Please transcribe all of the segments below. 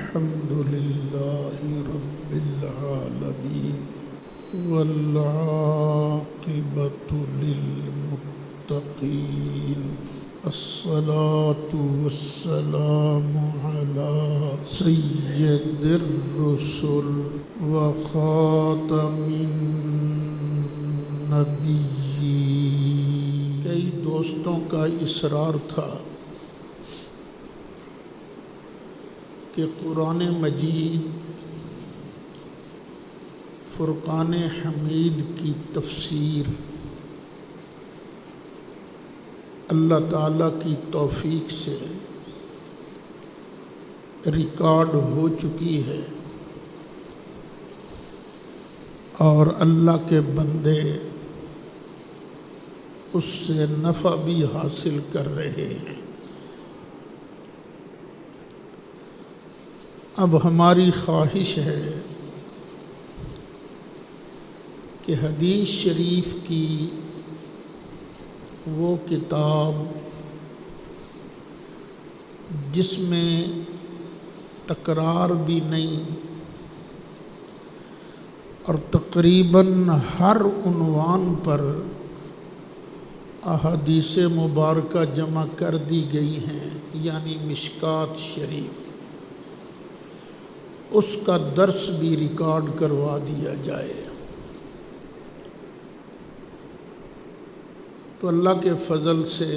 الحمد لله رب العالمين والعاقبة للمتقين الصلاة والسلام على سيد الرسل وخاتم النبيين۔ کئی دوستوں کا اصرار تھا کہ قرآن مجید فرقان حمید کی تفسیر اللہ تعالیٰ کی توفیق سے ریکارڈ ہو چکی ہے اور اللہ کے بندے اس سے نفع بھی حاصل کر رہے ہیں۔ اب ہماری خواہش ہے کہ حدیث شریف کی وہ کتاب جس میں تکرار بھی نہیں اور تقریباً ہر عنوان پر احادیث مبارکہ جمع کر دی گئی ہیں، یعنی مشکات شریف، اس کا درس بھی ریکارڈ کروا دیا جائے۔ تو اللہ کے فضل سے،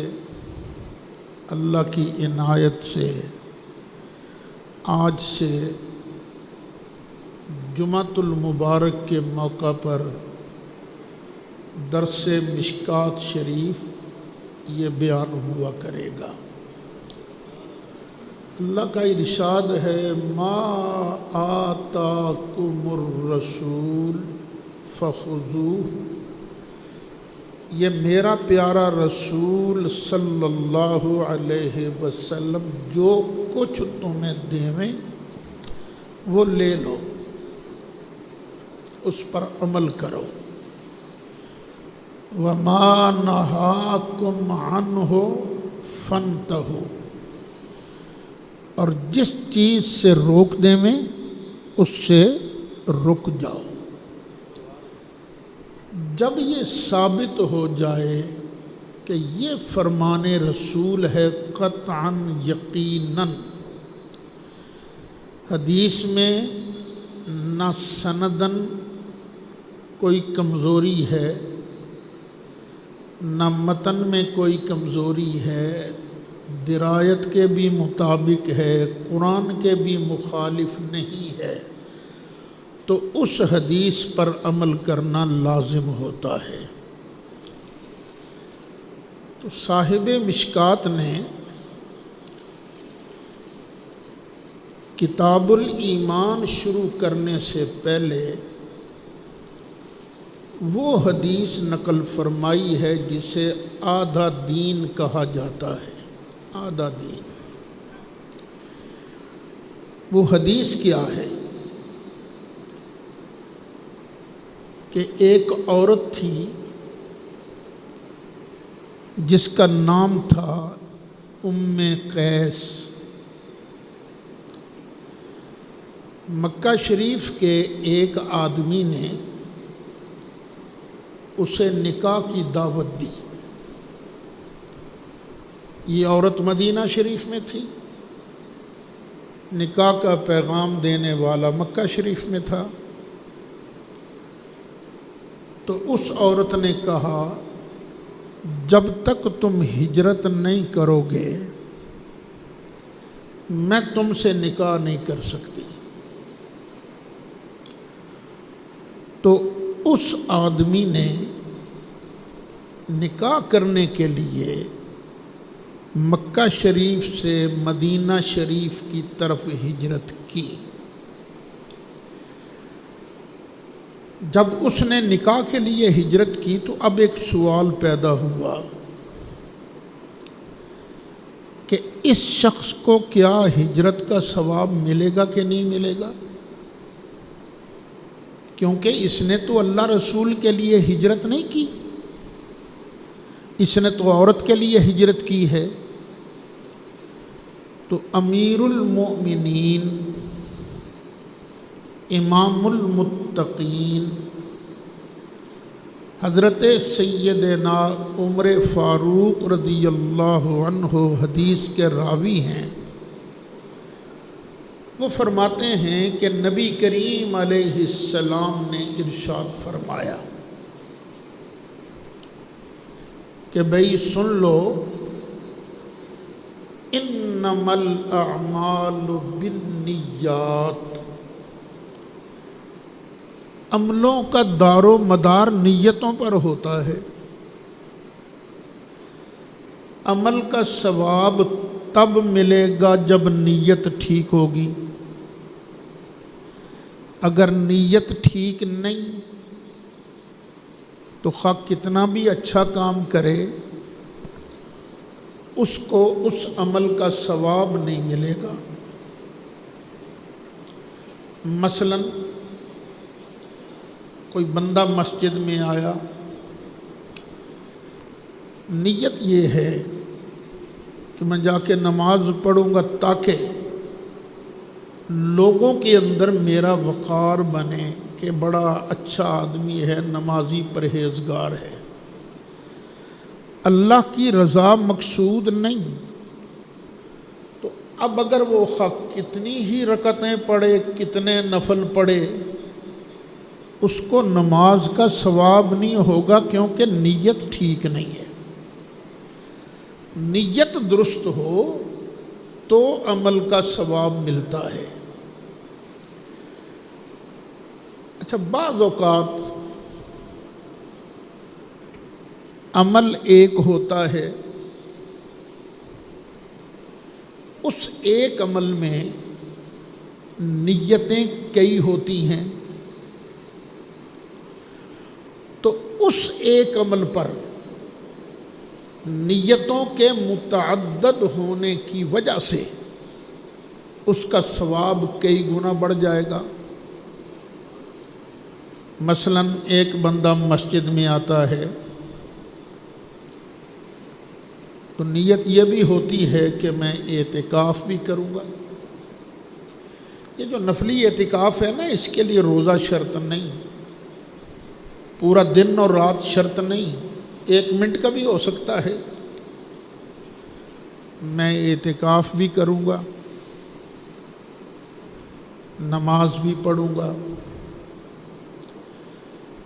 اللہ کی عنایت سے آج سے جمعۃ المبارک کے موقع پر درس مشکات شریف یہ بیان ہوا کرے گا۔ اللہ کا ارشاد ہے ما آتاکم الرسول فخذوہ، یہ میرا پیارا رسول صلی اللہ علیہ وسلم جو کچھ تمہیں دیویں وہ لے لو، اس پر عمل کرو۔ وما نہاکم عنہ فانتہوا، اور جس چیز سے روک دیں میں اس سے رک جاؤ۔ جب یہ ثابت ہو جائے کہ یہ فرمان رسول ہے قطعاً یقیناً، حدیث میں نہ سنداً کوئی کمزوری ہے، نہ متن میں کوئی کمزوری ہے، درایت کے بھی مطابق ہے، قرآن کے بھی مخالف نہیں ہے، تو اس حدیث پر عمل کرنا لازم ہوتا ہے۔ تو صاحب مشکات نے کتاب الایمان شروع کرنے سے پہلے وہ حدیث نقل فرمائی ہے جسے آدھا دین کہا جاتا ہے۔ آدھا دین، وہ حدیث کیا ہے کہ ایک عورت تھی جس کا نام تھا ام قیس۔ مکہ شریف کے ایک آدمی نے اسے نکاح کی دعوت دی۔ یہ عورت مدینہ شریف میں تھی، نکاح کا پیغام دینے والا مکہ شریف میں تھا۔ تو اس عورت نے کہا جب تک تم ہجرت نہیں کرو گے میں تم سے نکاح نہیں کر سکتی۔ تو اس آدمی نے نکاح کرنے کے لیے مکہ شریف سے مدینہ شریف کی طرف ہجرت کی۔ جب اس نے نکاح کے لیے ہجرت کی تو اب ایک سوال پیدا ہوا کہ اس شخص کو کیا ہجرت کا ثواب ملے گا کہ نہیں ملے گا، کیونکہ اس نے تو اللہ رسول کے لیے ہجرت نہیں کی، اس نے تو عورت کے لیے ہجرت کی ہے۔ تو امیر المؤمنین امام المتقین حضرت سیدنا عمر فاروق رضی اللہ عنہ حدیث کے راوی ہیں۔ وہ فرماتے ہیں کہ نبی کریم علیہ السلام نے ارشاد فرمایا کہ بھئی سن لو، انما الاعمال بالنیات، عملوں کا دار و مدار نیتوں پر ہوتا ہے۔ عمل کا ثواب تب ملے گا جب نیت ٹھیک ہوگی، اگر نیت ٹھیک نہیں تو خواہ کتنا بھی اچھا کام کرے اس کو اس عمل کا ثواب نہیں ملے گا۔ مثلاً کوئی بندہ مسجد میں آیا، نیت یہ ہے کہ میں جا کے نماز پڑھوں گا تاکہ لوگوں کے اندر میرا وقار بنے کہ بڑا اچھا آدمی ہے، نمازی پرہیزگار ہے۔ اللہ کی رضا مقصود نہیں، تو اب اگر وہ کتنی ہی رکعتیں پڑھے، کتنے نفل پڑھے، اس کو نماز کا ثواب نہیں ہوگا، کیونکہ نیت ٹھیک نہیں ہے۔ نیت درست ہو تو عمل کا ثواب ملتا ہے۔ اچھا، بعض اوقات عمل ایک ہوتا ہے، اس ایک عمل میں نیتیں کئی ہوتی ہیں، تو اس ایک عمل پر نیتوں کے متعدد ہونے کی وجہ سے اس کا ثواب کئی گنا بڑھ جائے گا۔ مثلاً ایک بندہ مسجد میں آتا ہے تو نیت یہ بھی ہوتی ہے کہ میں اعتکاف بھی کروں گا۔ یہ جو نفلی اعتکاف ہے نا، اس کے لیے روزہ شرط نہیں، پورا دن اور رات شرط نہیں، 1 منٹ کا بھی ہو سکتا ہے۔ میں اعتکاف بھی کروں گا، نماز بھی پڑھوں گا،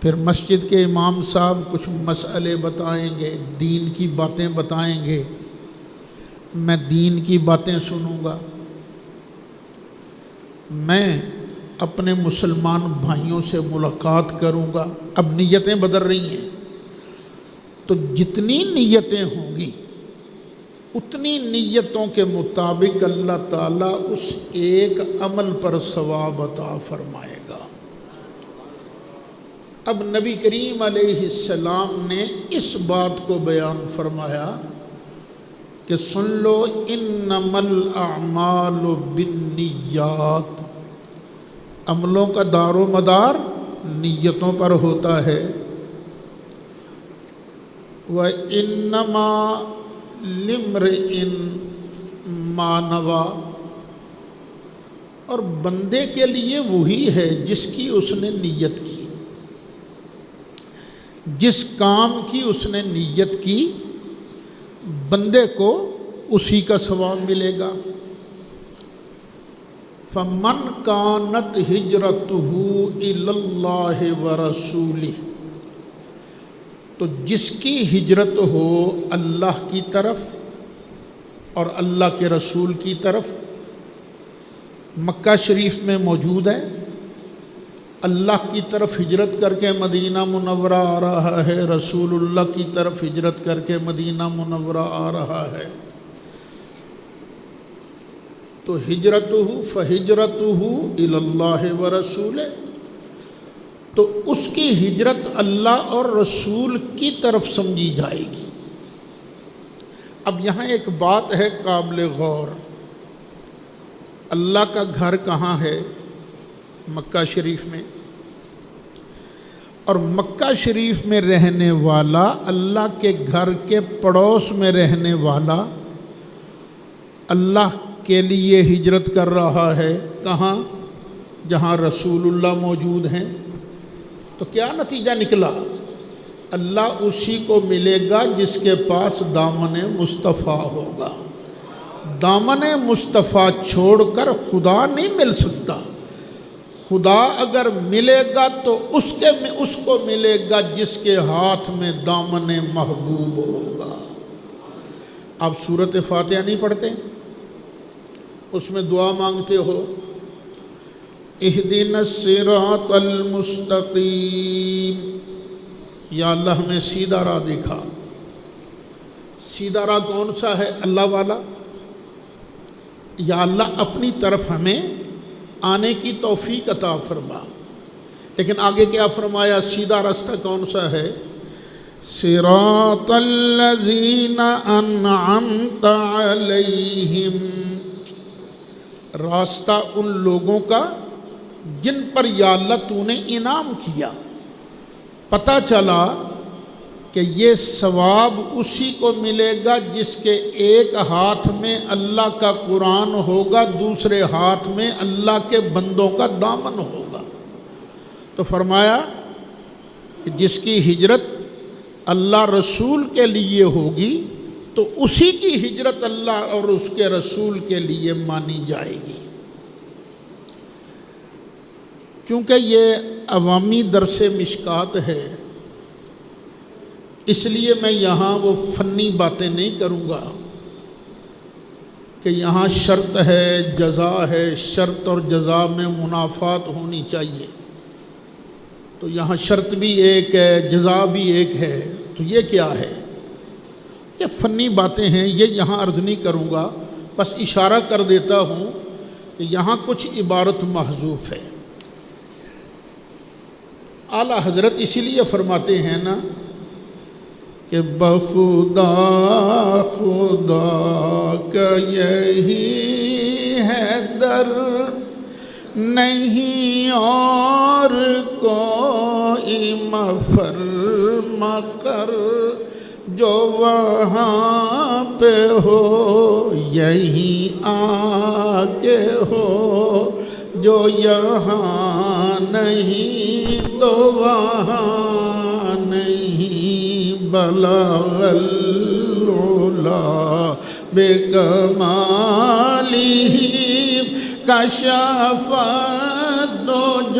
پھر مسجد کے امام صاحب کچھ مسئلے بتائیں گے، دین کی باتیں بتائیں گے، میں دین کی باتیں سنوں گا، میں اپنے مسلمان بھائیوں سے ملاقات کروں گا۔ اب نیتیں بدل رہی ہیں، تو جتنی نیتیں ہوں گی اتنی نیتوں کے مطابق اللہ تعالیٰ اس ایک عمل پر ثواب عطا فرمائے گا۔ اب نبی کریم علیہ السلام نے اس بات کو بیان فرمایا کہ سن لو، انما الاعمال بالنیات، عملوں کا دار و مدار نیتوں پر ہوتا ہے۔ وَإِنَّمَا لِامْرِئٍ مَّا نَوَىٰ، اور بندے کے لیے وہی ہے جس کی اس نے نیت کی، جس کام کی اس نے نیت کی، بندے کو اسی کا ثواب ملے گا۔ فَمَنْ كَانَتْ هِجْرَتُهُ إِلَى اللَّهِ وَرَسُولِهِ، تو جس کی ہجرت ہو اللہ کی طرف اور اللہ کے رسول کی طرف، مکہ شریف میں موجود ہے، اللہ کی طرف ہجرت کر کے مدینہ منورہ آ رہا ہے، رسول اللہ کی طرف ہجرت کر کے مدینہ منورہ آ رہا ہے، تو ہجرتہ فہجرتہ الی اللہ ورسولہ، تو اس کی ہجرت اللہ اور رسول کی طرف سمجھی جائے گی۔ اب یہاں ایک بات ہے قابل غور، اللہ کا گھر کہاں ہے؟ مکہ شریف میں، اور مکہ شریف میں رہنے والا اللہ کے گھر کے پڑوس میں رہنے والا اللہ کے لیے ہجرت کر رہا ہے، کہاں؟ جہاں رسول اللہ موجود ہیں، تو کیا نتیجہ نکلا؟ اللہ اسی کو ملے گا جس کے پاس دامن مصطفیٰ ہوگا۔ دامن مصطفیٰ چھوڑ کر خدا نہیں مل سکتا۔ خدا اگر ملے گا تو اس کو ملے گا جس کے ہاتھ میں دامن محبوب ہوگا۔ آپ سورۃ فاتحہ نہیں پڑھتے؟ اس میں دعا مانگتے ہو، اہدنا الصراط المستقیم، یا اللہ ہمیں سیدھا راہ دکھا۔ سیدھا راہ کون سا ہے؟ اللہ والا۔ یا اللہ اپنی طرف ہمیں آنے کی توفیق عطا فرما۔ لیکن آگے کیا فرمایا؟ سیدھا راستہ کون سا ہے؟ صراط الذین انعمت علیہم، راستہ ان لوگوں کا جن پر یا اللہ تو نے انعام کیا۔ پتہ چلا کہ یہ ثواب اسی کو ملے گا جس کے ایک ہاتھ میں اللہ کا قرآن ہوگا، دوسرے ہاتھ میں اللہ کے بندوں کا دامن ہوگا۔ تو فرمایا کہ جس کی ہجرت اللہ رسول کے لیے ہوگی تو اسی کی ہجرت اللہ اور اس کے رسول کے لیے مانی جائے گی۔ چونکہ یہ عوامی درس مشکات ہے، اس لیے میں یہاں وہ فنی باتیں نہیں کروں گا کہ یہاں شرط ہے، جزا ہے، شرط اور جزا میں منافات ہونی چاہیے۔ تو یہاں شرط بھی ایک ہے، جزا بھی ایک ہے، تو یہ کیا ہے؟ یہ فنی باتیں ہیں، یہ یہاں عرض نہیں کروں گا، بس اشارہ کر دیتا ہوں کہ یہاں کچھ عبارت محذوف ہے۔ اعلیٰ حضرت اسی لیے فرماتے ہیں نا کہ بخدا خدا کا یہی ہے در، نہیں اور کوئی مفر مقر، جو وہاں پہ ہو یہی آگے ہو، جو یہاں نہیں تو وہاں نہیں، بلغ العلا بکمالہ کشف الدجی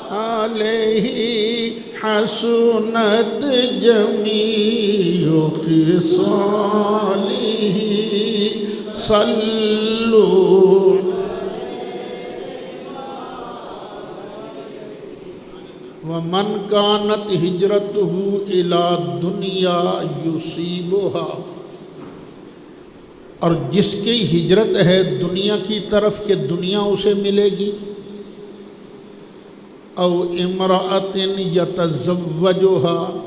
علیہ حسنت جمیع خصالہ، صلو ومن کانت ہجرتہ الی دنیا یصیبها، اور جس کی ہجرت ہے دنیا کی طرف کہ دنیا اسے ملے گی، او امرأۃ یتزوجها،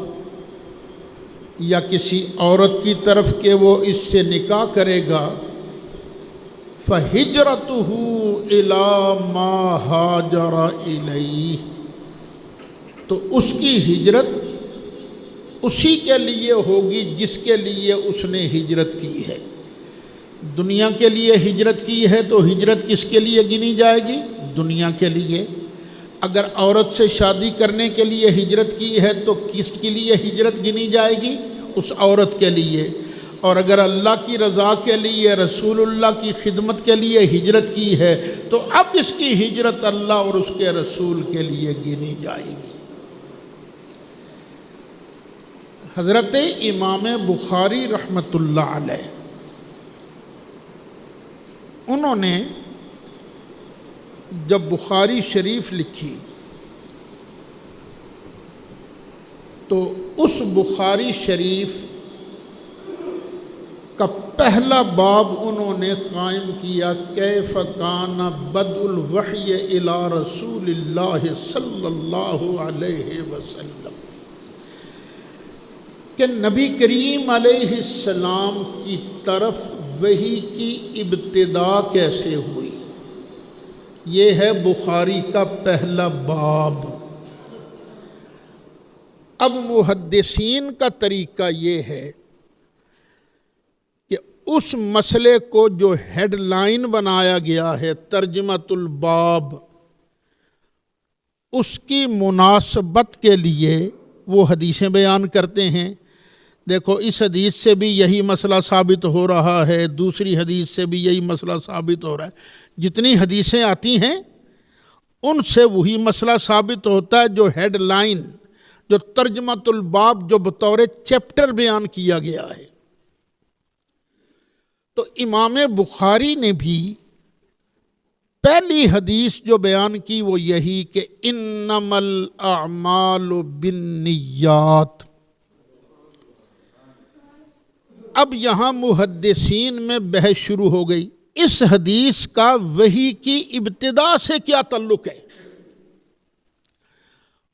یا کسی عورت کی طرف کہ وہ اس سے نکاح کرے گا، فہجرتہ الی ما ہاجر الیہ، تو اس کی ہجرت اسی کے لیے ہوگی جس کے لیے اس نے ہجرت کی ہے۔ دنیا کے لیے ہجرت کی ہے تو ہجرت کس کے لیے گنی جائے گی؟ دنیا کے لیے۔ اگر عورت سے شادی کرنے کے لیے ہجرت کی ہے تو کس کے لیے ہجرت گنی جائے گی؟ اس عورت کے لیے۔ اور اگر اللہ کی رضا کے لیے، رسول اللہ کی خدمت کے لیے ہجرت کی ہے تو اب اس کی ہجرت اللہ اور اس کے رسول کے لیے گنی جائے گی۔ حضرت امام بخاری رحمۃ اللہ علیہ، انہوں نے جب بخاری شریف لکھی تو اس بخاری شریف کا پہلا باب انہوں نے قائم کیا، کیف کان بدء الوحی الی رسول اللہ صلی اللہ علیہ وسلم، کہ نبی کریم علیہ السلام کی طرف وحی کی ابتدا کیسے ہوئی۔ یہ ہے بخاری کا پہلا باب۔ اب محدثین کا طریقہ یہ ہے کہ اس مسئلے کو جو ہیڈ لائن بنایا گیا ہے ترجمۃ الباب، اس کی مناسبت کے لیے وہ حدیثیں بیان کرتے ہیں۔ دیکھو اس حدیث سے بھی یہی مسئلہ ثابت ہو رہا ہے، دوسری حدیث سے بھی یہی مسئلہ ثابت ہو رہا ہے، جتنی حدیثیں آتی ہیں ان سے وہی مسئلہ ثابت ہوتا ہے جو ہیڈ لائن، جو ترجمۃ الباب جو بطور چیپٹر بیان کیا گیا ہے۔ تو امام بخاری نے بھی پہلی حدیث جو بیان کی وہ یہی کہ انما الاعمال بالنیات۔ اب یہاں محدثین میں بحث شروع ہو گئی، اس حدیث کا وحی کی ابتدا سے کیا تعلق ہے؟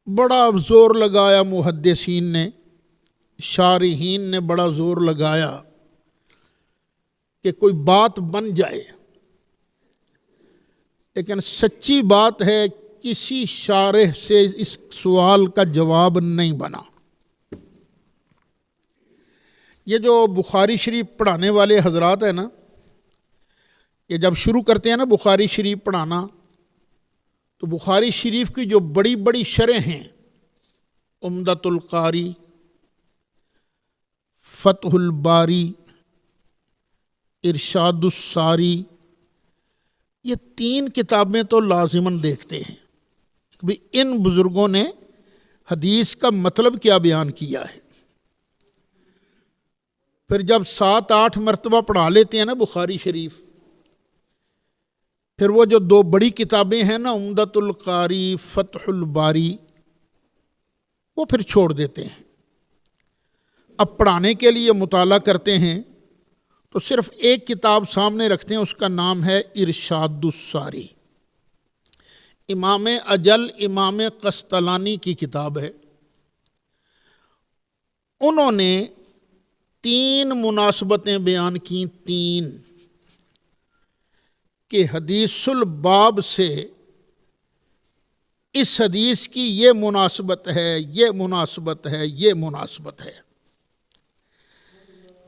بڑا زور لگایا محدثین نے، شارحین نے بڑا زور لگایا کہ کوئی بات بن جائے، لیکن سچی بات ہے کسی شارح سے اس سوال کا جواب نہیں بنا۔ یہ جو بخاری شریف پڑھانے والے حضرات ہیں نا، یہ جب شروع کرتے ہیں نا بخاری شریف پڑھانا، تو بخاری شریف کی جو بڑی بڑی شرح ہیں، عمدۃ القاری، فتح الباری، ارشاد الساری، یہ 3 کتابیں تو لازماً دیکھتے ہیں کہ ان بزرگوں نے حدیث کا مطلب کیا بیان کیا ہے۔ پھر جب 7-8 مرتبہ پڑھا لیتے ہیں نا بخاری شریف، پھر وہ جو 2 بڑی کتابیں ہیں نا عمدۃ القاری، فتح الباری، وہ پھر چھوڑ دیتے ہیں۔ اب پڑھانے کے لیے مطالعہ کرتے ہیں تو صرف ایک کتاب سامنے رکھتے ہیں، اس کا نام ہے ارشاد الساری، امام اجل امام قسطلانی کی کتاب ہے۔ انہوں نے 3 مناسبتیں بیان کی، 3 کہ حدیث الباب سے اس حدیث کی یہ مناسبت ہے، یہ مناسبت ہے، یہ مناسبت ہے۔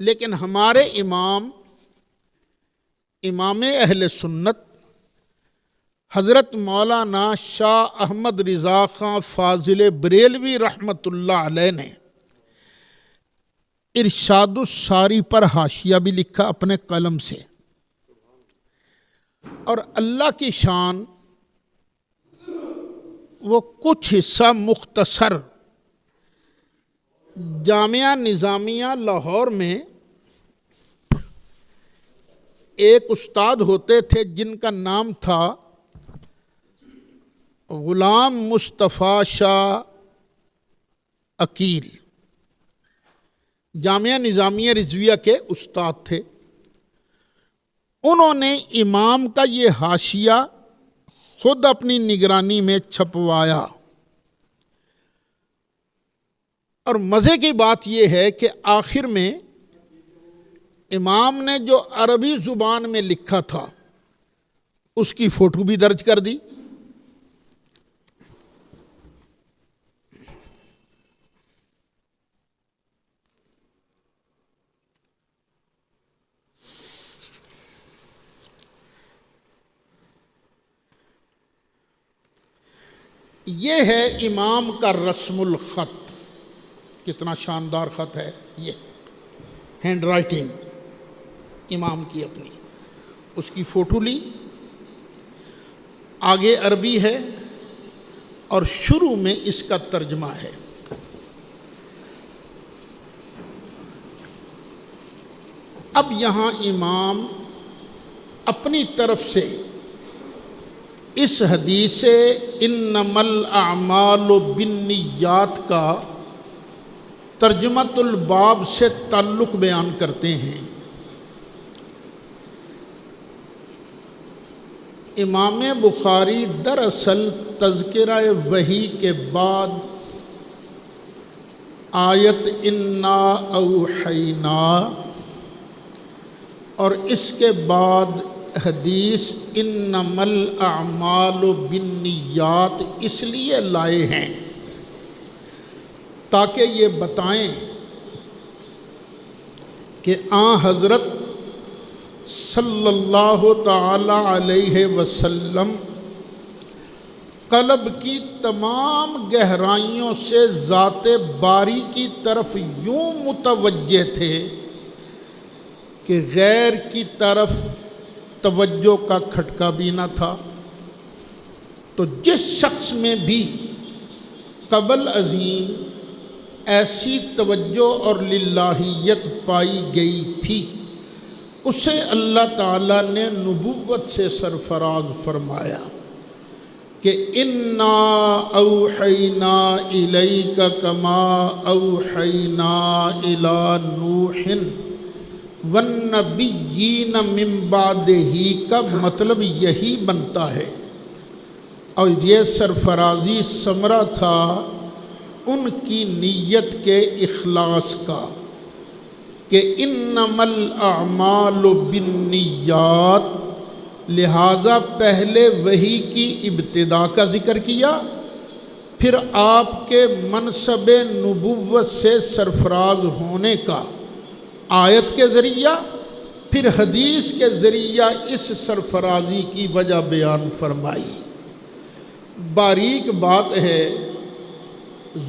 لیکن ہمارے امام اہل سنت حضرت مولانا شاہ احمد رضا خان فاضل بریلوی رحمۃ اللہ علیہ نے ارشاد الساری پر حاشیہ بھی لکھا اپنے قلم سے، اور اللہ کی شان وہ کچھ حصہ مختصر جامعہ نظامیہ لاہور میں ایک استاد ہوتے تھے جن کا نام تھا غلام مصطفیٰ شاہ عقیل، جامعہ نظامیہ رضویہ کے استاد تھے۔ انہوں نے امام کا یہ حاشیہ خود اپنی نگرانی میں چھپوایا، اور مزے کی بات یہ ہے کہ آخر میں امام نے جو عربی زبان میں لکھا تھا اس کی فوٹو بھی درج کر دی۔ یہ ہے امام کا رسم الخط، کتنا شاندار خط ہے، یہ ہینڈ رائٹنگ امام کی اپنی، اس کی فوٹو لی، آگے عربی ہے اور شروع میں اس کا ترجمہ ہے۔ اب یہاں امام اپنی طرف سے اس حدیث انما الاعمال بالنیات کا ترجمۃ الباب سے تعلق بیان کرتے ہیں۔ امام بخاری دراصل تذکرہ وحی کے بعد آیت انا اوحینا اور اس کے بعد حدیث انما الاعمال بالنیات اس لیے لائے ہیں تاکہ یہ بتائیں کہ حضرت صلی اللہ تعالی علیہ وسلم قلب کی تمام گہرائیوں سے ذات باری کی طرف یوں متوجہ تھے کہ غیر کی طرف توجہ کا کھٹکا بھی نہ تھا۔ تو جس شخص میں بھی قبل عظیم ایسی توجہ اور للہیت پائی گئی تھی، اسے اللہ تعالیٰ نے نبوت سے سرفراز فرمایا کہ انا اوحینا الیک کما اوحینا الی نوح والنبیین من بعدہ کا مطلب یہی بنتا ہے، اور یہ سرفرازی ثمرہ تھا ان کی نیت کے اخلاص کا کہ انما الاعمال بالنیات، لہٰذا پہلے وحی کی ابتدا کا ذکر کیا، پھر آپ کے منصب نبوت سے سرفراز ہونے کا آیت کے ذریعہ، پھر حدیث کے ذریعہ اس سرفرازی کی وجہ بیان فرمائی۔ باریک بات ہے،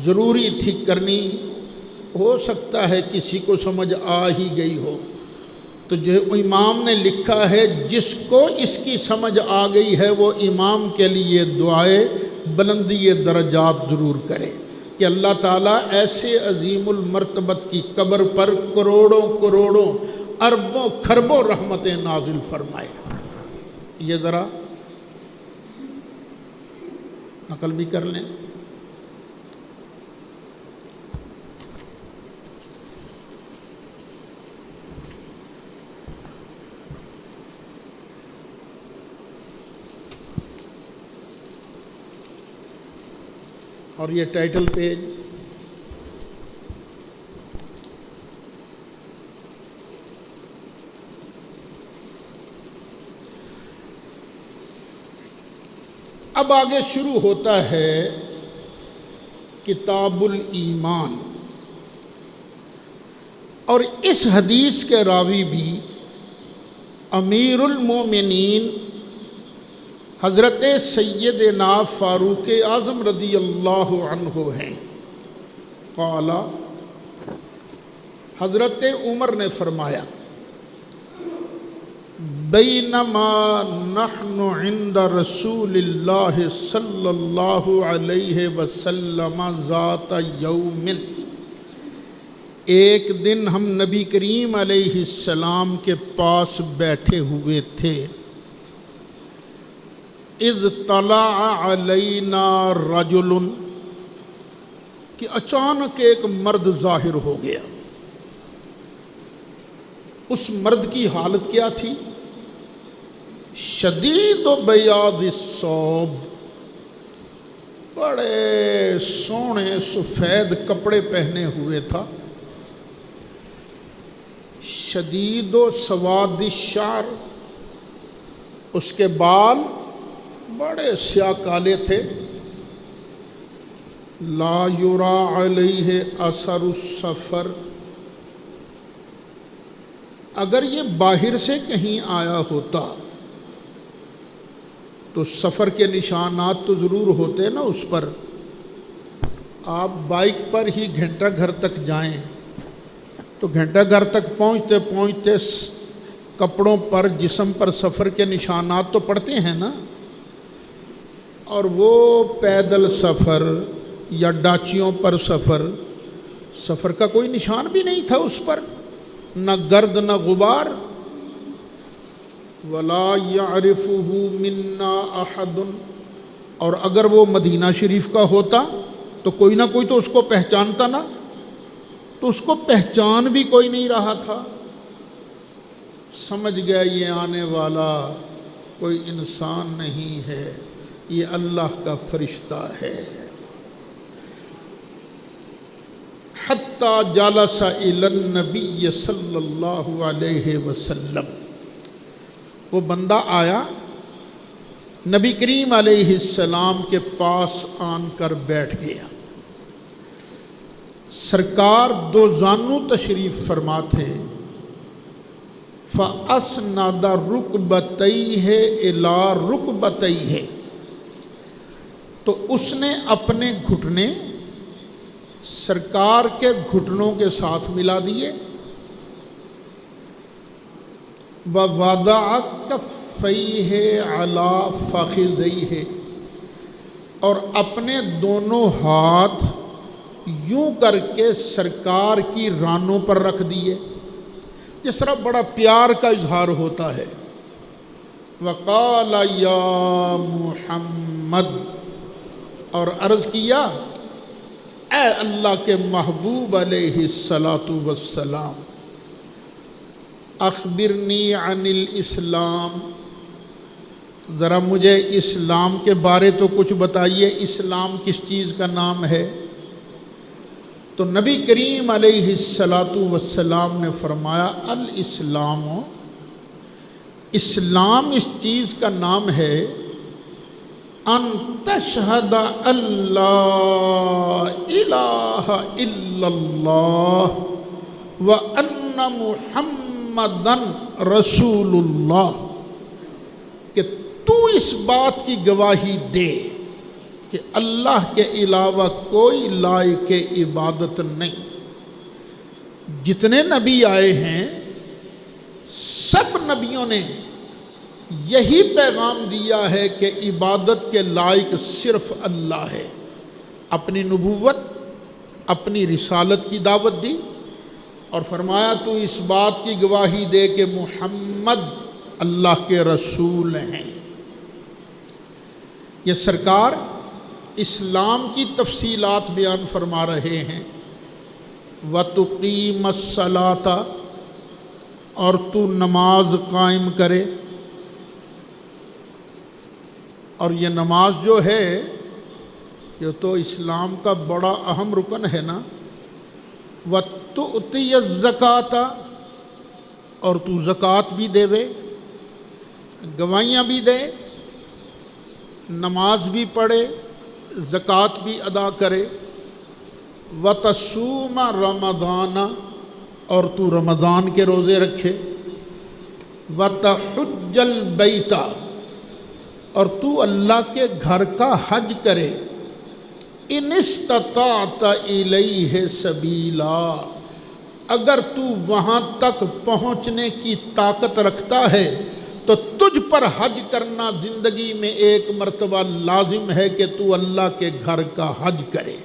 ضروری تھی کرنی، ہو سکتا ہے کسی کو سمجھ آ ہی گئی ہو، تو جو امام نے لکھا ہے جس کو اس کی سمجھ آ گئی ہے وہ امام کے لیے دعائے بلندی درجات ضرور کرے کہ اللہ تعالیٰ ایسے عظیم المرتبت کی قبر پر کروڑوں کروڑوں اربوں کھربوں رحمتیں نازل فرمائے۔ یہ ذرا نقل بھی کر لیں۔ اور یہ ٹائٹل پیج اب آگے شروع ہوتا ہے کتاب الایمان، اور اس حدیث کے راوی بھی امیر المومنین حضرت سیدنا فاروق اعظم رضی اللہ عنہ ہیں۔ قال، حضرت عمر نے فرمایا، بینما نحن عند رسول اللہ صلی اللہ علیہ وسلم ذات یوم، ایک دن ہم نبی کریم علیہ السلام کے پاس بیٹھے ہوئے تھے، اذ طلع علینا رجل، کہ اچانک ایک مرد ظاہر ہو گیا۔ اس مرد کی حالت کیا تھی؟ شدید و بیاض الثوب، بڑے سونے سفید کپڑے پہنے ہوئے تھا۔ شدید و سواد الشعر، اس کے بال بڑے سیاہ کالے تھے۔ لا یرا علیہ اثر السفر، اگر یہ باہر سے کہیں آیا ہوتا تو سفر کے نشانات تو ضرور ہوتے نا اس پر۔ آپ بائک پر ہی گھنٹہ گھر تک جائیں تو گھنٹہ گھر تک پہنچتے پہنچتے کپڑوں پر جسم پر سفر کے نشانات تو پڑتے ہیں نا، اور وہ پیدل سفر یا ڈاچیوں پر سفر کا کوئی نشان بھی نہیں تھا اس پر، نہ گرد نہ غبار۔ ولا يعرفه منا احد، اور اگر وہ مدینہ شریف کا ہوتا تو کوئی نہ کوئی تو اس کو پہچانتا نا، تو اس کو پہچان بھی کوئی نہیں رہا تھا۔ سمجھ گیا یہ آنے والا کوئی انسان نہیں ہے، یہ اللہ کا فرشتہ ہے۔ حتی جلس الی النبی صلی اللہ علیہ وسلم، وہ بندہ آیا نبی کریم علیہ السلام کے پاس آن کر بیٹھ گیا۔ سرکار دو زانو تشریف فرما تھے، فَأَسْنَدَ رُكْبَتَيْهِ إِلَىٰ رُكْبَتَيْهِ، تو اس نے اپنے گھٹنے سرکار کے گھٹنوں کے ساتھ ملا دیے، وَوَضَعَ كَفَّيْهِ عَلَىٰ فَخِذَيْهِ، اور اپنے دونوں ہاتھ یوں کر کے سرکار کی رانوں پر رکھ دیے، جس طرح بڑا پیار کا اظہار ہوتا ہے۔ وَقَالَ يَا مُحَمَّدْ، اور عرض کیا اے اللہ کے محبوب علیہ السلام، اخبرنی عن الاسلام، ذرا مجھے اسلام کے بارے تو کچھ بتائیے، اسلام کس چیز کا نام ہے؟ تو نبی کریم علیہ السلام نے فرمایا الاسلام، اسلام اس چیز کا نام ہے ان تشہد اللہ الہ الا اللہ وان محمدن رسول اللہ، کہ تو اس بات کی گواہی دے کہ اللہ کے علاوہ کوئی لائق عبادت نہیں۔ جتنے نبی آئے ہیں سب نبیوں نے یہی پیغام دیا ہے کہ عبادت کے لائق صرف اللہ ہے۔ اپنی نبوت، اپنی رسالت کی دعوت دی اور فرمایا تو اس بات کی گواہی دے کہ محمد اللہ کے رسول ہیں۔ یہ سرکار اسلام کی تفصیلات بیان فرما رہے ہیں۔ وَتُقِيمَ الصَّلَاةَ، اور تو نماز قائم کرے، اور یہ نماز جو ہے یہ تو اسلام کا بڑا اہم رکن ہے نا۔ وَتُؤْتِيَ الزَّكَاةَ، اور تو زکوٰۃ بھی دے، گواہیاں بھی دے، نماز بھی پڑھے، زکوٰۃ بھی ادا کرے۔ وَتَصُومَ رَمَضَانَ، اور تو رمضان کے روزے رکھے۔ وَتَحُجَّ الْبَيْتَ، اور تو اللہ کے گھر کا حج کرے۔ اِنِ اسْتَطَعْتَ إِلَيْهِ سَبِيلًا، اگر تو وہاں تک پہنچنے کی طاقت رکھتا ہے تو تجھ پر حج کرنا زندگی میں ایک مرتبہ لازم ہے کہ تو اللہ کے گھر کا حج کرے۔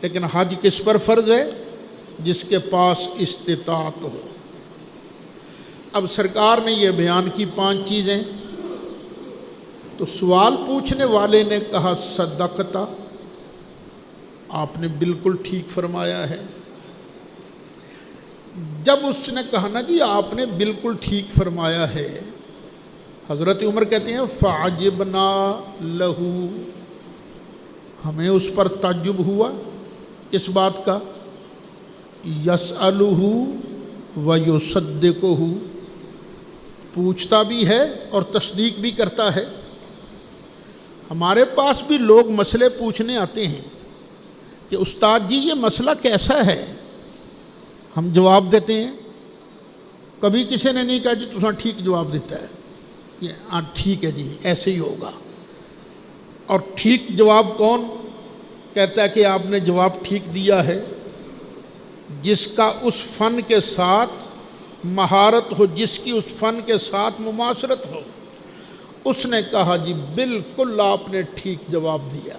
لیکن حج کس پر فرض ہے؟ جس کے پاس استطاعت ہو۔ اب سرکار نے یہ بیان کی 5 چیزیں، تو سوال پوچھنے والے نے کہا صدقتا، آپ نے بالکل ٹھیک فرمایا ہے۔ جب اس نے کہا نا جی آپ نے بالکل ٹھیک فرمایا ہے، حضرت عمر کہتے ہیں فعجبنا لہو، ہمیں اس پر تعجب ہوا۔ کس بات کا؟ یسألہ ویصدقہ، پوچھتا بھی ہے اور تصدیق بھی کرتا ہے۔ ہمارے پاس بھی لوگ مسئلے پوچھنے آتے ہیں کہ استاد جی یہ مسئلہ کیسا ہے، ہم جواب دیتے ہیں۔ کبھی کسی نے نہیں کہا جی تساں ٹھیک جواب دیتا ہے، ہاں ٹھیک ہے جی ایسے ہی ہوگا۔ اور ٹھیک جواب کون کہتا ہے کہ آپ نے جواب ٹھیک دیا ہے؟ جس کا اس فن کے ساتھ مہارت ہو، جس کی اس فن کے ساتھ مماثرت ہو۔ اس نے کہا جی بالکل آپ نے ٹھیک جواب دیا۔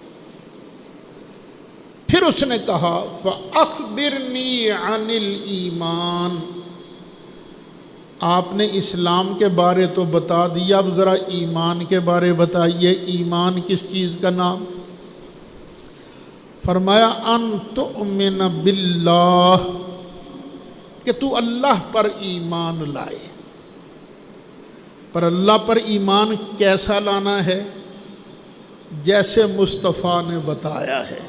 پھر اس نے کہا فَأَخْبِرْنِي عَنِ الْإِيمَانِ، آپ نے اسلام کے بارے تو بتا دیا، اب ذرا ایمان کے بارے بتائیے، ایمان کس چیز کا نام؟ فرمایا ان تؤمن باللہ، کہ تو اللہ پر ایمان لائے۔ پر اللہ پر ایمان کیسا لانا ہے؟ جیسے مصطفیٰ نے بتایا ہے۔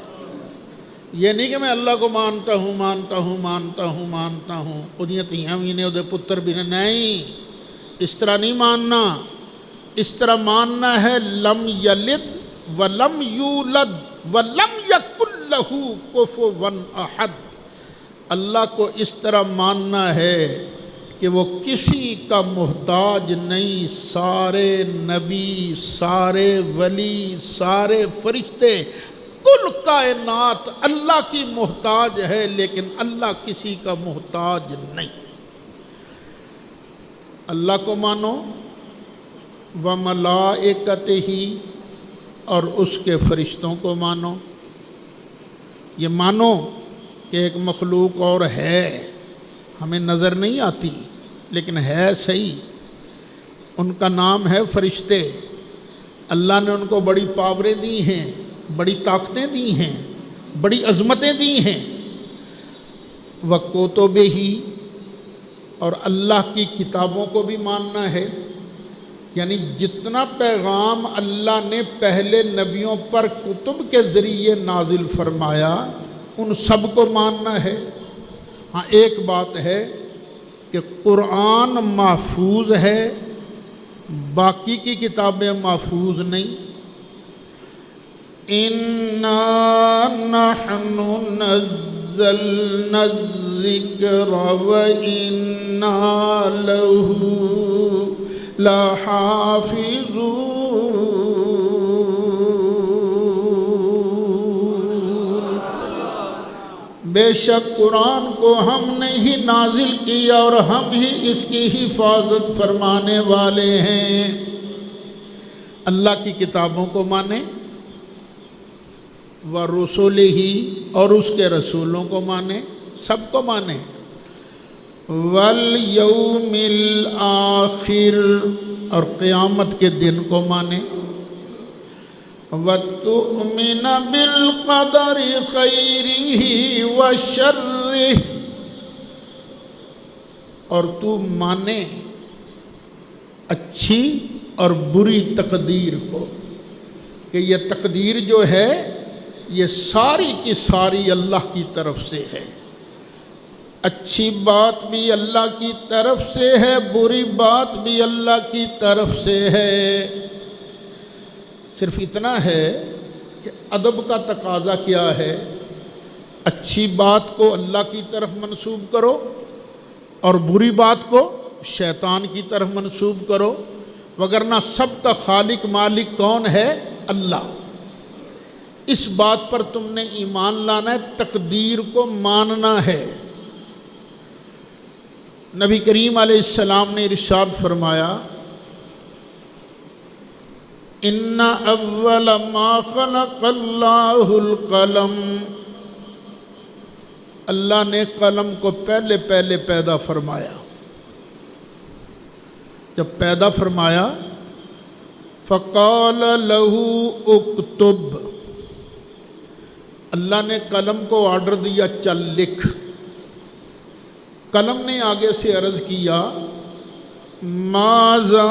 یہ نہیں کہ میں اللہ کو مانتا ہوں مانتا ہوں مانتا ہوں مانتا ہوں، اُدیاں تیاں بھی نے اُدے پتر بھی نے، نہیں، اس طرح نہیں ماننا۔ اس طرح ماننا ہے لم یلد ولم یولد ولم یکن لہ کفوا احد، اللہ کو اس طرح ماننا ہے کہ وہ کسی کا محتاج نہیں، سارے نبی، سارے ولی، سارے فرشتے، کل کائنات اللہ کی محتاج ہے، لیکن اللہ کسی کا محتاج نہیں۔ اللہ کو مانو، وَمَلَائِکَتِهِ، اور اس کے فرشتوں کو مانو۔ یہ مانو کہ ایک مخلوق اور ہے، ہمیں نظر نہیں آتی لیکن ہے صحیح، ان کا نام ہے فرشتے۔ اللہ نے ان کو بڑی پاوریں دی ہیں، بڑی طاقتیں دی ہیں، بڑی عظمتیں دی ہیں۔ وَكُتُبِهِ، اور اللہ کی کتابوں کو بھی ماننا ہے، یعنی جتنا پیغام اللہ نے پہلے نبیوں پر کتب کے ذریعے نازل فرمایا ان سب کو ماننا ہے۔ ہاں ایک بات ہے کہ قرآن محفوظ ہے، باقی کی کتابیں محفوظ نہیں۔ اِنَّا نَحْنُ نَزَّلْنَا الذِّكْرَ وَإِنَّا لَهُ لَحَافِظُونَ۔ بے شک قرآن کو ہم نے ہی نازل کیا اور ہم ہی اس کی حفاظت فرمانے والے ہیں۔ اللہ کی کتابوں کو مانیں، وَرُسُلِهِ، اور اس کے رسولوں کو مانیں، سب کو مانیں، وَالْيَوْمِ الْآخِرِ، اور قیامت کے دن کو مانیں، وَتُؤْمِنَ بِالْقَدَرِ خَيْرِهِ وَشَرِّهِ، اور تو مانے اچھی اور بری تقدیر کو، کہ یہ تقدیر جو ہے یہ ساری کی ساری اللہ کی طرف سے ہے۔ اچھی بات بھی اللہ کی طرف سے ہے، بری بات بھی اللہ کی طرف سے ہے۔ صرف اتنا ہے کہ ادب کا تقاضا کیا ہے، اچھی بات کو اللہ کی طرف منسوب کرو اور بری بات کو شیطان کی طرف منسوب کرو، وگرنہ سب کا خالق مالک کون ہے؟ اللہ۔ اس بات پر تم نے ایمان لانا ہے، تقدیر کو ماننا ہے۔ نبی کریم علیہ السلام نے ارشاد فرمایا، ان اول ما خلق اللہ القلم، اللہ نے قلم کو پہلے پیدا فرمایا۔ جب پیدا فرمایا فقال له اکتب، اللہ نے قلم کو آرڈر دیا چل لکھ۔ قلم نے آگے سے عرض کیا ماذا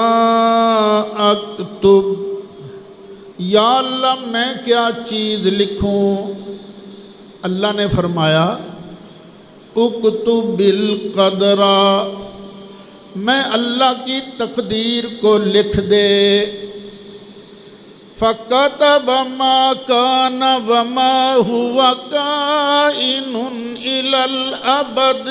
اکتب، یا اللہ میں کیا چیز لکھوں؟ اللہ نے فرمایا اکتب بالقدر، میں اللہ کی تقدیر کو لکھ دے۔ فَكَتَبَ مَا كَانَ وَمَا هُوَ كَائِنٌ إِلَى الْأَبَدِ،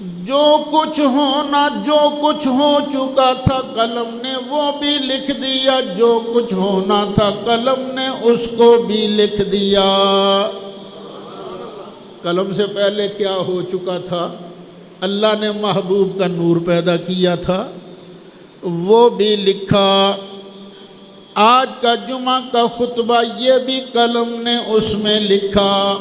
جو کچھ ہونا، جو کچھ ہو چکا تھا قلم نے وہ بھی لکھ دیا، جو کچھ ہونا تھا قلم نے اس کو بھی لکھ دیا۔ قلم سے پہلے کیا ہو چکا تھا؟ اللہ نے محبوب کا نور پیدا کیا تھا، وہ بھی لکھا۔ آج کا جمعہ کا خطبہ یہ بھی قلم نے اس میں لکھا۔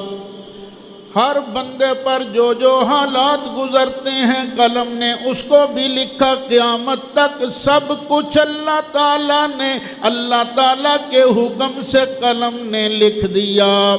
ہر بندے پر جو جو حالات گزرتے ہیں قلم نے اس کو بھی لکھا۔ قیامت تک سب کچھ اللہ تعالیٰ نے، اللہ تعالیٰ کے حکم سے قلم نے لکھ دیا۔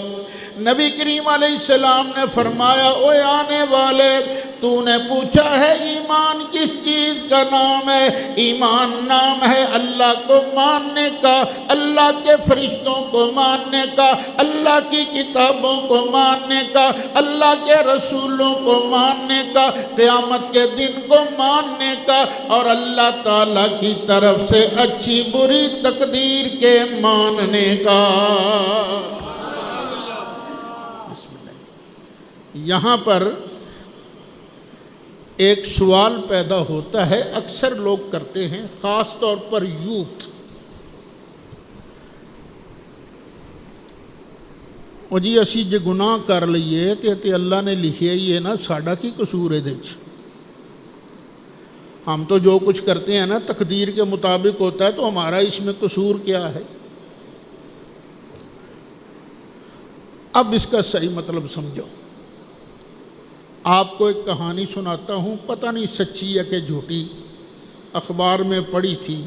نبی کریم علیہ السلام نے فرمایا اوے آنے والے، تو نے پوچھا ہے ایمان کس چیز کا نام ہے؟ ایمان نام ہے اللہ کو ماننے کا، اللہ کے فرشتوں کو ماننے کا، اللہ کی کتابوں کو ماننے کا، اللہ کے رسولوں کو ماننے کا، قیامت کے دن کو ماننے کا، اور اللہ تعالیٰ کی طرف سے اچھی بری تقدیر کے ماننے کا۔ یہاں پر ایک سوال پیدا ہوتا ہے، اکثر لوگ کرتے ہیں، خاص طور پر یوتھ، وہ جی اسی جو گناہ کر لیے تے اللہ نے لکھیا ہی ہے نا، ساڈا کی قصور ہے دیچ؟ ہم تو جو کچھ کرتے ہیں نا تقدیر کے مطابق ہوتا ہے، تو ہمارا اس میں قصور کیا ہے؟ اب اس کا صحیح مطلب سمجھو۔ آپ کو ایک کہانی سناتا ہوں، پتہ نہیں سچی ہے کہ جھوٹی، اخبار میں پڑھی تھی۔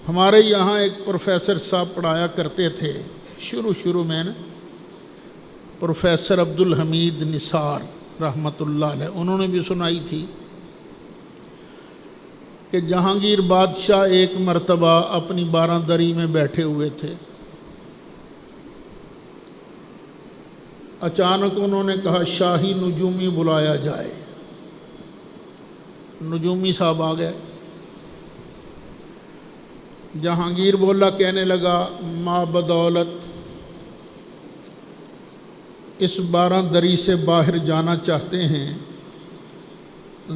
ہمارے یہاں ایک پروفیسر صاحب پڑھایا کرتے تھے شروع میں نا، پروفیسر عبدالحمید نثار رحمۃ اللہ علیہ، انہوں نے بھی سنائی تھی کہ جہانگیر بادشاہ ایک مرتبہ اپنی باراندری میں بیٹھے ہوئے تھے، اچانک انہوں نے کہا شاہی نجومی بلایا جائے۔ نجومی صاحب آ گئے، جہانگیر بولا، کہنے لگا ما بدولت اس باراندری سے باہر جانا چاہتے ہیں،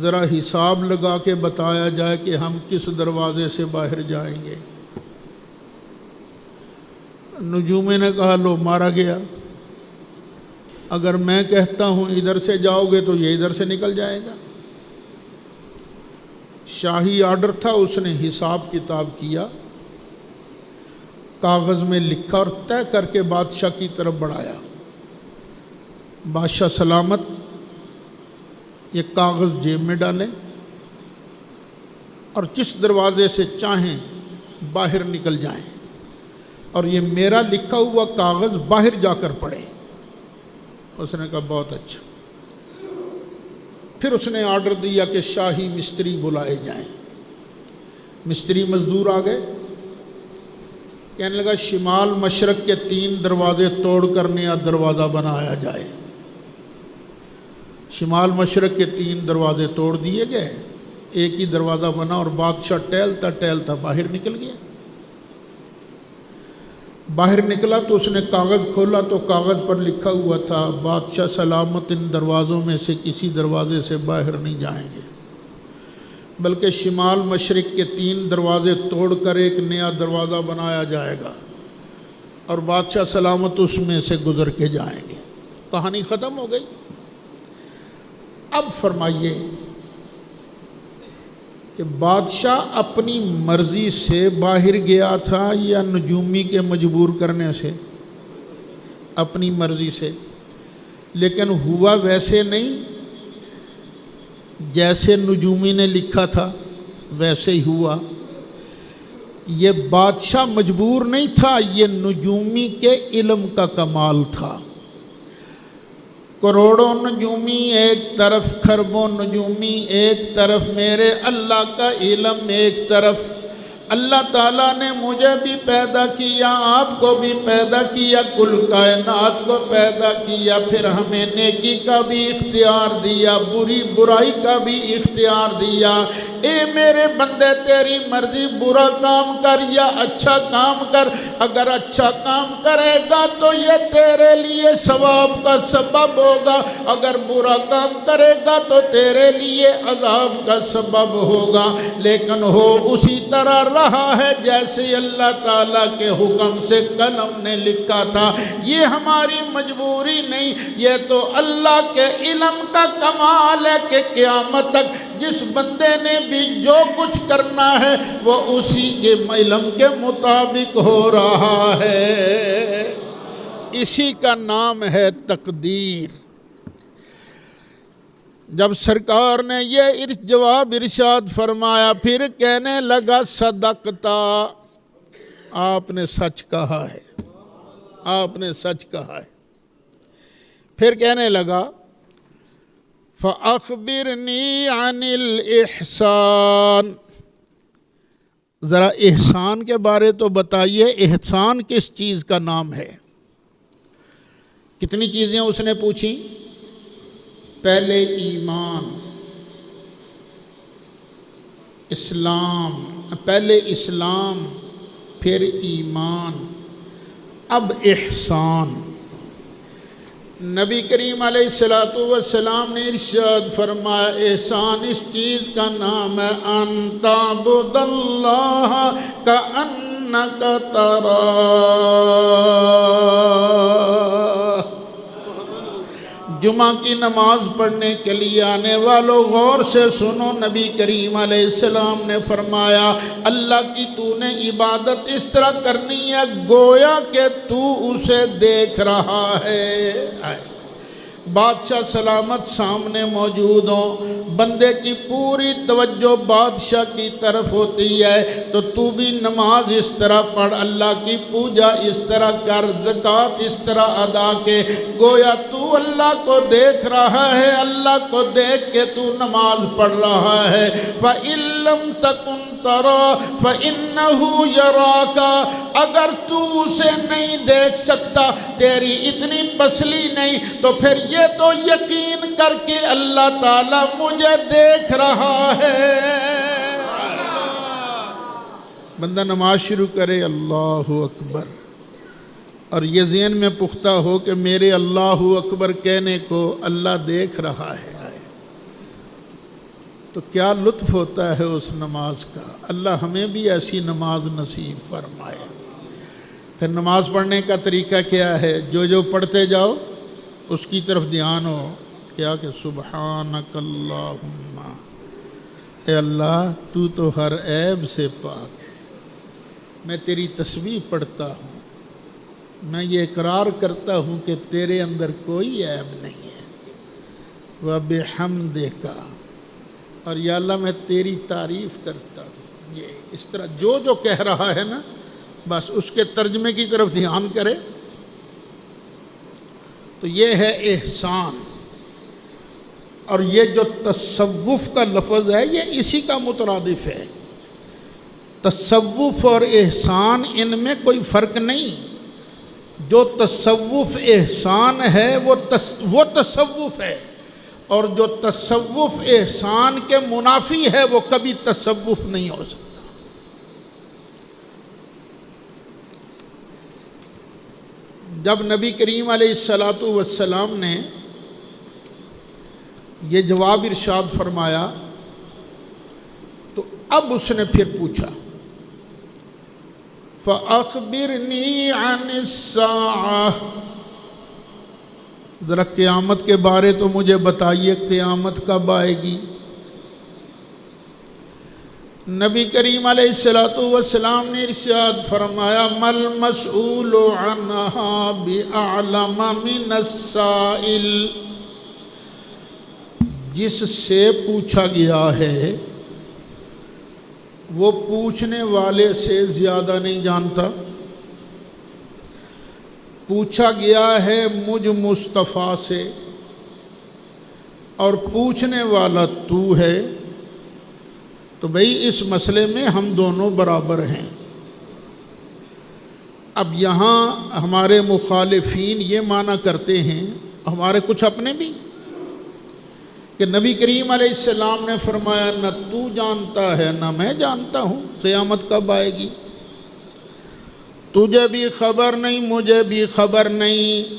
ذرا حساب لگا کے بتایا جائے کہ ہم کس دروازے سے باہر جائیں گے۔ نجومی نے کہا لو مارا گیا، اگر میں کہتا ہوں ادھر سے جاؤ گے تو یہ ادھر سے نکل جائے گا۔ شاہی آرڈر تھا، اس نے حساب کتاب کیا، کاغذ میں لکھا اور طے کر کے بادشاہ کی طرف بڑھایا۔ بادشاہ سلامت، یہ کاغذ جیب میں ڈالیں اور جس دروازے سے چاہیں باہر نکل جائیں، اور یہ میرا لکھا ہوا کاغذ باہر جا کر پڑھیں۔ اس نے کہا بہت اچھا۔ پھر اس نے آرڈر دیا کہ شاہی مستری بلائے جائیں۔ مستری مزدور آ گئے، کہنے لگا شمال مشرق کے 3 دروازے توڑ کر نیا دروازہ بنایا جائے۔ شمال مشرق کے 3 دروازے توڑ دیے گئے، ایک ہی دروازہ بنا اور بادشاہ ٹہلتا ٹہلتا باہر نکل گیا۔ باہر نکلا تو اس نے کاغذ کھولا تو کاغذ پر لکھا ہوا تھا بادشاہ سلامت ان دروازوں میں سے کسی دروازے سے باہر نہیں جائیں گے، بلکہ شمال مشرق کے 3 دروازے توڑ کر ایک نیا دروازہ بنایا جائے گا اور بادشاہ سلامت اس میں سے گزر کے جائیں گے۔ کہانی ختم ہو گئی۔ اب فرمائیے کہ بادشاہ اپنی مرضی سے باہر گیا تھا یا نجومی کے مجبور کرنے سے؟ اپنی مرضی سے، لیکن ہوا ویسے نہیں جیسے نجومی نے لکھا تھا، ویسے ہی ہوا۔ یہ بادشاہ مجبور نہیں تھا، یہ نجومی کے علم کا کمال تھا۔ کروڑوں نجومی ایک طرف، خربوں نجومی ایک طرف، میرے اللہ کا علم ایک طرف۔ اللہ تعالیٰ نے مجھے بھی پیدا کیا، آپ کو بھی پیدا کیا، کل کائنات کو پیدا کیا، پھر ہمیں نیکی کا بھی اختیار دیا، برائی کا بھی اختیار دیا۔ اے میرے بندے تیری مرضی، برا کام کر یا اچھا کام کر۔ اگر اچھا کام کرے گا تو یہ تیرے لیے ثواب کا سبب ہوگا، اگر برا کام کرے گا تو تیرے لیے عذاب کا سبب ہوگا۔ لیکن ہو اسی طرح رہا ہے جیسے اللہ تعالیٰ کے حکم سے قلم نے لکھا تھا۔ یہ ہماری مجبوری نہیں، یہ تو اللہ کے علم کا کمال ہے کہ قیامت تک جس بندے نے بھی جو کچھ کرنا ہے وہ اسی کے علم کے مطابق ہو رہا ہے۔ اسی کا نام ہے تقدیر۔ جب سرکار نے یہ جواب ارشاد فرمایا، پھر کہنے لگا صدقتا، آپ نے سچ کہا ہے، آپ نے سچ کہا ہے۔ پھر کہنے لگا فَأَخْبِرْنِي عَنِ الْإِحْسَانِ، ذرا احسان کے بارے تو بتائیے، احسان کس چیز کا نام ہے؟ کتنی چیزیں اس نے پوچھی؟ پہلے ایمان، اسلام، پہلے اسلام پھر ایمان، اب احسان۔ نبی کریم علیہ السلام نے ارشاد فرمایا احسان اس چیز کا نام ہے ان تعبد اللہ کأنک تراہ۔ جمعہ کی نماز پڑھنے کے لیے آنے والوں غور سے سنو، نبی کریم علیہ السلام نے فرمایا اللہ کی تو نے عبادت اس طرح کرنی ہے گویا کہ تو اسے دیکھ رہا ہے۔ بادشاہ سلامت سامنے موجود ہوں، بندے کی پوری توجہ بادشاہ کی طرف ہوتی ہے، تو تو بھی نماز اس طرح پڑھ، اللہ کی پوجا اس طرح کر، زکوٰۃ اس طرح ادا کے گویا تو اللہ کو دیکھ رہا ہے، اللہ کو دیکھ کے تو نماز پڑھ رہا ہے۔ فَإِن لَّمْ تَكُن تَرَىٰ فَإِنَّهُ يَرَاكَ، اگر تو اسے نہیں دیکھ سکتا، تیری اتنی پسلی نہیں، تو پھر یہ تو یقین کر کے اللہ تعالیٰ مجھے دیکھ رہا ہے۔ بندہ نماز شروع کرے اللہ اکبر، اور یہ ذہن میں پختہ ہو کہ میرے اللہ اکبر کہنے کو اللہ دیکھ رہا ہے، تو کیا لطف ہوتا ہے اس نماز کا۔ اللہ ہمیں بھی ایسی نماز نصیب فرمائے۔ پھر نماز پڑھنے کا طریقہ کیا ہے؟ جو پڑھتے جاؤ اس کی طرف دھیان ہو، کیا کہ سبحانک اللہم، اے اللہ تو ہر عیب سے پاک ہے، میں تیری تسبیح پڑھتا ہوں، میں یہ اقرار کرتا ہوں کہ تیرے اندر کوئی عیب نہیں ہے، وَبِحَمْدِکَ، اور یا اللہ میں تیری تعریف کرتا ہوں۔ یہ اس طرح جو کہہ رہا ہے نا، بس اس کے ترجمے کی طرف دھیان کرے، تو یہ ہے احسان۔ اور یہ جو تصوف کا لفظ ہے یہ اسی کا مترادف ہے۔ تصوف اور احسان ان میں کوئی فرق نہیں، جو تصوف احسان ہے وہ تصوف ہے، اور جو تصوف احسان کے منافی ہے وہ کبھی تصوف نہیں ہو سکتا۔ جب نبی کریم علیہ السلام نے یہ جواب ارشاد فرمایا تو اب اس نے پھر پوچھا فَأَخْبِرْنِي عَنِ السَّاعَةِ، ذرا قیامت کے بارے تو مجھے بتائیے، قیامت کب آئے گی؟ نبی کریم علیہ السلام نے ارشاد فرمایا مَل مَسْئُولُ عَنْهَا بِأَعْلَمَ مِنَ السَّائِلِ، جس سے پوچھا گیا ہے وہ پوچھنے والے سے زیادہ نہیں جانتا۔ پوچھا گیا ہے مجھ مصطفیٰ سے، اور پوچھنے والا تو ہے، تو بھئی اس مسئلے میں ہم دونوں برابر ہیں۔ اب یہاں ہمارے مخالفین یہ معنی کرتے ہیں، ہمارے کچھ اپنے بھی، کہ نبی کریم علیہ السلام نے فرمایا نہ تو جانتا ہے نہ میں جانتا ہوں قیامت کب آئے گی، تجھے بھی خبر نہیں مجھے بھی خبر نہیں۔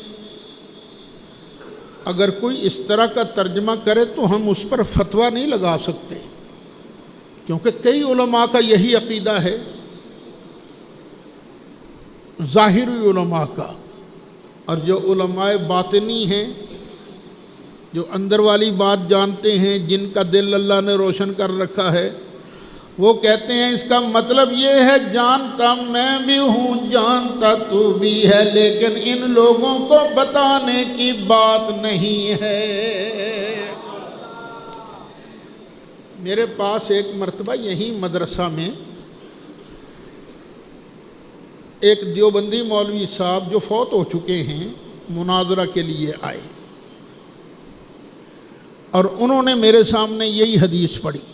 اگر کوئی اس طرح کا ترجمہ کرے تو ہم اس پر فتویٰ نہیں لگا سکتے، کیونکہ کئی علماء کا یہی عقیدہ ہے، ظاہری علماء کا، اور جو علماء باطنی ہیں، جو اندر والی بات جانتے ہیں، جن کا دل اللہ نے روشن کر رکھا ہے، وہ کہتے ہیں اس کا مطلب یہ ہے جانتا میں بھی ہوں جانتا تو بھی ہے، لیکن ان لوگوں کو بتانے کی بات نہیں ہے۔ میرے پاس ایک مرتبہ یہی مدرسہ میں ایک دیوبندی مولوی صاحب جو فوت ہو چکے ہیں مناظرہ کے لیے آئے، اور انہوں نے میرے سامنے یہی حدیث پڑھی،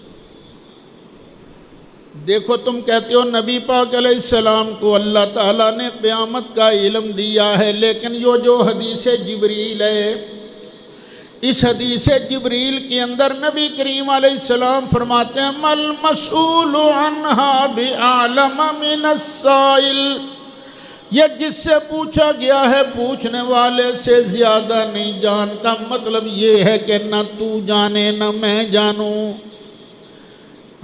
دیکھو تم کہتے ہو نبی پاک علیہ السلام کو اللہ تعالیٰ نے قیامت کا علم دیا ہے، لیکن یہ جو حدیث جبریل ہے، اس حدیث جبریل کے اندر نبی کریم علیہ السلام فرماتے ہیں مَل مَسْئُولُ عَنْهَا بِأَعْلَمَ مِنَ السَّائِلِ، یہ جس سے پوچھا گیا ہے پوچھنے والے سے زیادہ نہیں جانتا، مطلب یہ ہے کہ نہ تو جانے نہ میں جانوں۔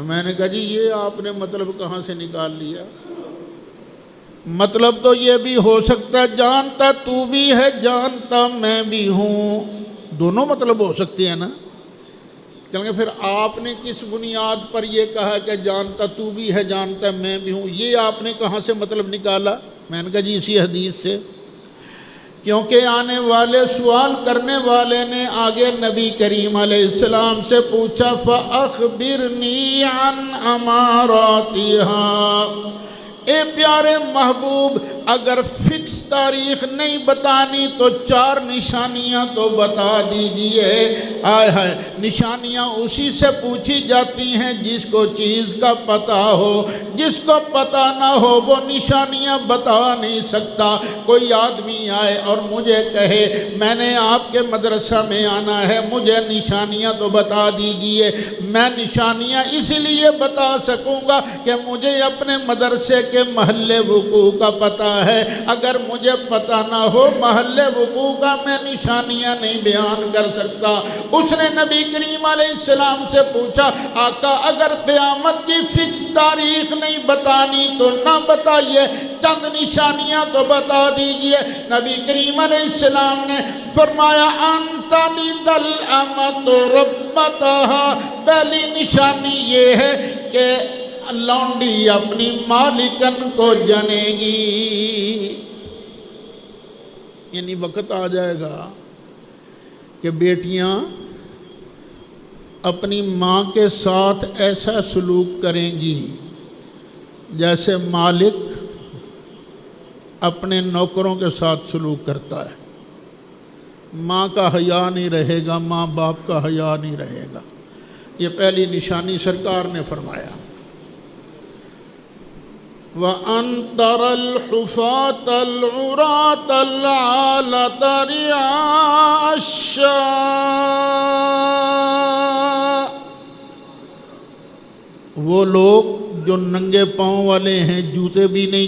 میں نے کہا جی یہ آپ نے مطلب کہاں سے نکال لیا؟ مطلب تو یہ بھی ہو سکتا ہے جانتا تو بھی ہے جانتا میں بھی ہوں، دونوں مطلب ہو سکتے ہیں نا۔ کہیں پھر آپ نے کس بنیاد پر یہ کہا کہ جانتا تو بھی ہے جانتا میں بھی ہوں، یہ آپ نے کہاں سے مطلب نکالا؟ میں نے کہا جی اسی حدیث سے، کیونکہ آنے والے سوال کرنے والے نے آگے نبی کریم علیہ السلام سے پوچھا فَأَخْبِرْنِي عَنْ أَمَارَاتِهَا، اے پیارے محبوب اگر فکس تاریخ نہیں بتانی تو 4 نشانیاں تو بتا دیجئے۔ آئے ہائے، نشانیاں اسی سے پوچھی جاتی ہیں جس کو چیز کا پتہ ہو، جس کو پتہ نہ ہو وہ نشانیاں بتا نہیں سکتا۔ کوئی آدمی آئے اور مجھے کہے میں نے آپ کے مدرسہ میں آنا ہے، مجھے نشانیاں تو بتا دیجئے، میں نشانیاں اس لیے بتا سکوں گا کہ مجھے اپنے مدرسے کے محل وقوع کا پتہ ہے، اگر مجھے پتہ نہ ہو محل وقوع کا میں نشانیاں نہیں بیان کر سکتا۔ اس نے نبی کریم علیہ السلام سے پوچھا آقا اگر قیامت کی فکس تاریخ نہیں بتانی تو نہ بتائیے، چند نشانیاں تو بتا دیجئے۔ نبی کریم علیہ السلام نے فرمایا انت تلد الامۃ ربتها، پہلی نشانی یہ ہے کہ لونڈی اپنی مالکن کو جنے گی، یعنی وقت آ جائے گا کہ بیٹیاں اپنی ماں کے ساتھ ایسا سلوک کریں گی جیسے مالک اپنے نوکروں کے ساتھ سلوک کرتا ہے۔ ماں کا حیا نہیں رہے گا، ماں باپ کا حیا نہیں رہے گا، یہ پہلی نشانی سرکار نے فرمایا۔ وَأَن تَرَى الْحُفَاةَ الْعُرَاةَ الْعَالَةَ رِعَاءَ الشَّاءِ، وہ لوگ جو ننگے پاؤں والے ہیں، جوتے بھی نہیں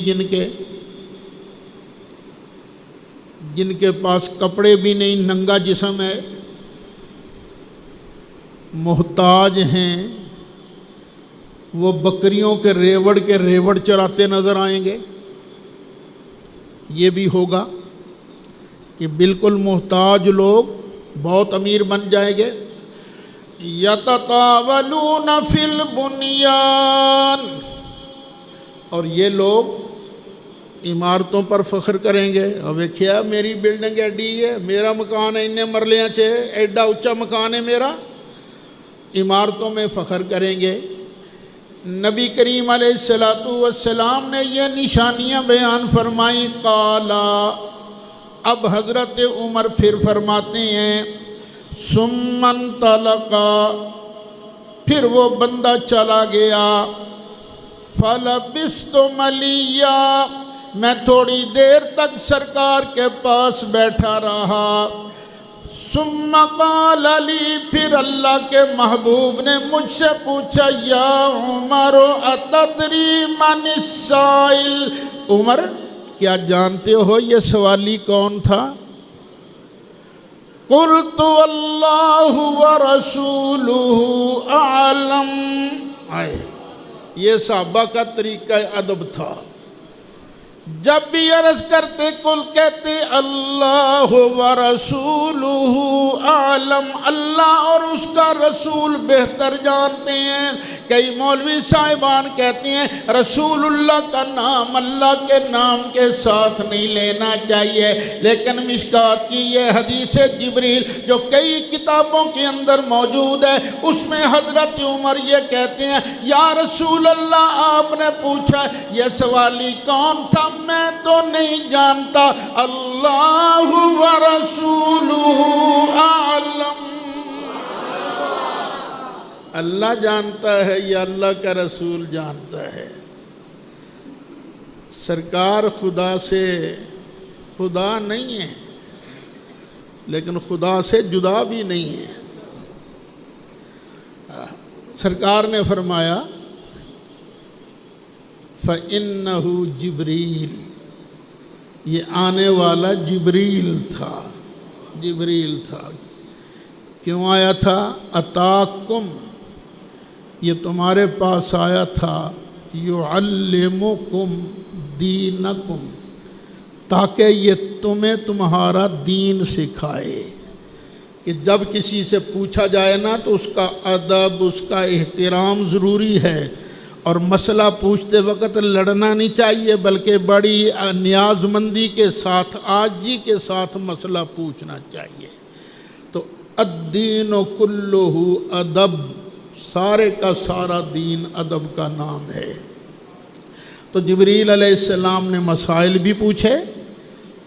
جن کے پاس کپڑے بھی نہیں، ننگا جسم ہے، محتاج ہیں، وہ بکریوں کے ریوڑ چراتے نظر آئیں گے۔ یہ بھی ہوگا کہ بالکل محتاج لوگ بہت امیر بن جائیں گے۔ یتطاولون فی البنیان، اور یہ لوگ عمارتوں پر فخر کریں گے، اب دیکھیا میری بلڈنگ ایڈی ہے، میرا مکان ہے انہیں مرلیاں چھے، ایڈا اچھا مکان ہے میرا، عمارتوں میں فخر کریں گے۔ نبی کریم علیہ السلام نے یہ نشانیاں بیان فرمائی۔ قالا، اب حضرت عمر پھر فرماتے ہیں ثم انطلقا، پھر وہ بندہ چلا گیا۔ فلبثت ملیا، میں تھوڑی دیر تک سرکار کے پاس بیٹھا رہا۔ ثم قال لی، پھر اللہ کے محبوب نے مجھ سے پوچھا یا عمر اتدری من السائل، عمر کیا جانتے ہو یہ سوالی کون تھا؟ قلت اللہ ورسولہ اعلم، یہ صحابہ کا طریقہ ادب تھا، جب بھی عرض کرتے کل کہتے اللہ ورسولہ اعلم، اللہ اور اس کا رسول بہتر جانتے ہیں۔ کئی مولوی صاحبان کہتے ہیں رسول اللہ کا نام اللہ کے نام کے ساتھ نہیں لینا چاہیے، لیکن مشکات کی یہ حدیث جبریل جو کئی کتابوں کے اندر موجود ہے، اس میں حضرت عمر یہ کہتے ہیں یا رسول اللہ آپ نے پوچھا یہ سوالی کون تھا؟ میں تو نہیں جانتا، اللہ ورسولہ اعلم، اللہ جانتا ہے یا اللہ کا رسول جانتا ہے۔ سرکار خدا سے خدا نہیں ہے، لیکن خدا سے جدا بھی نہیں ہے۔ سرکار نے فرمایا فَإِنَّهُ جبریل، یہ آنے والا جبریل تھا، جبریل تھا۔ کیوں آیا تھا؟ اتاکم، یہ تمہارے پاس آیا تھا، یعلمکم دینکم، تاکہ یہ تمہیں تمہارا دین سکھائے، کہ جب کسی سے پوچھا جائے نا تو اس کا ادب، اس کا احترام ضروری ہے، اور مسئلہ پوچھتے وقت لڑنا نہیں چاہیے، بلکہ بڑی نیاز مندی کے ساتھ، عاجزی کے ساتھ مسئلہ پوچھنا چاہیے۔ تو الدین کلہ ادب، سارے کا سارا دین ادب کا نام ہے۔ تو جبریل علیہ السلام نے مسائل بھی پوچھے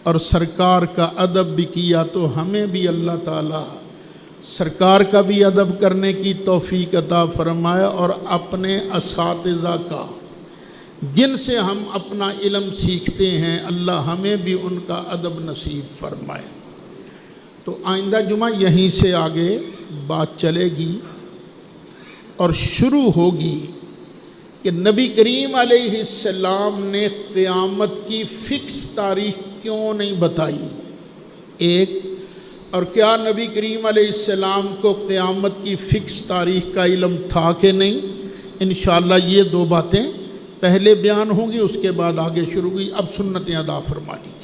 اور سرکار کا ادب بھی کیا، تو ہمیں بھی اللہ تعالیٰ سرکار کا بھی ادب کرنے کی توفیق عطا فرمائے، اور اپنے اساتذہ کا، جن سے ہم اپنا علم سیکھتے ہیں، اللہ ہمیں بھی ان کا ادب نصیب فرمائے۔ تو آئندہ جمعہ یہیں سے آگے بات چلے گی اور شروع ہوگی کہ نبی کریم علیہ السلام نے قیامت کی فکس تاریخ کیوں نہیں بتائی، ایک، اور کیا نبی کریم علیہ السلام کو قیامت کی فکس تاریخ کا علم تھا کہ نہیں۔ انشاءاللہ یہ دو باتیں پہلے بیان ہوں گی، اس کے بعد آگے شروع ہوگی۔ اب سنتیں ادا فرما لیجیے۔